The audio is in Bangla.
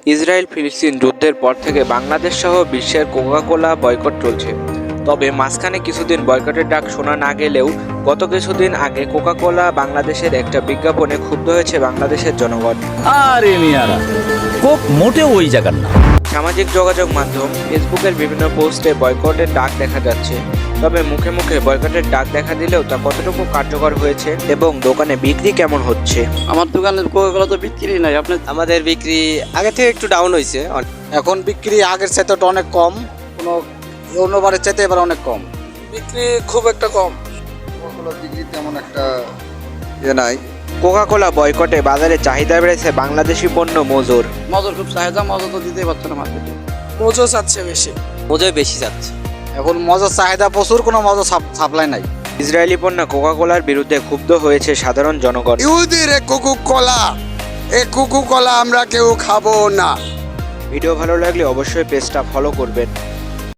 ইসরায়েল ফিলিস্তিন যুদ্ধের পর থেকে বাংলাদেশ সহ বিশ্বের কোকা-কোলা বয়কট চলছে। তবে মাঝখানে কিছুদিন বয়কটের ডাক শোনা না গেলেও গত কিছুদিন আগে কোকা-কোলা বাংলাদেশের একটা বিজ্ঞাপনে ক্ষুব্ধ হয়েছে বাংলাদেশের জনগণ। আরে মিয়ারা, কোক মোটেও ওই জায়গার না। সামাজিক যোগাযোগ মাধ্যম ফেসবুকের বিভিন্ন পোস্টে বয়কটের ডাক দেখা যাচ্ছে। তবে মুখে মুখে বয়কটের ডাক দেখা দিলেও তা কতটুকু কার্যকর হয়েছে এবং দোকানে বিক্রি কেমন হচ্ছে? আমার দোকানের কোকাকোলা তো বিক্রি নাই। আমাদের বিক্রি আগে থেকে একটু ডাউন হয়েছে। এখন বিক্রি আগের চাইতে অনেক কম, অন্যবারের চাইতে এবার অনেক কম বিক্রি, খুব একটা কম। বিক্রি তেমন একটা নাই। কোকা-কোলা বয়কটে বাজারে চাহিদা বেড়েছে বাংলাদেশি পণ্য মজুর। মজুর খুব চাহিদা, মজুর তো দিতেই পারছে না মার্কেটে। মজো চাচ্ছে বেশি। মজা বেশি যাচ্ছে। এখন মজার চাহিদা প্রচুর, কোনো মজা সাপ্লাই নাই। ইসরায়েলি পণ্য কোকা-কোলার বিরুদ্ধে ক্ষুব্ধ হয়েছে সাধারণ জনগণ। ইহুদির কোকো কলা আমরা কেউ খাবো না। ভিডিও ভালো লাগলে অবশ্যই পেজটা ফলো করবেন।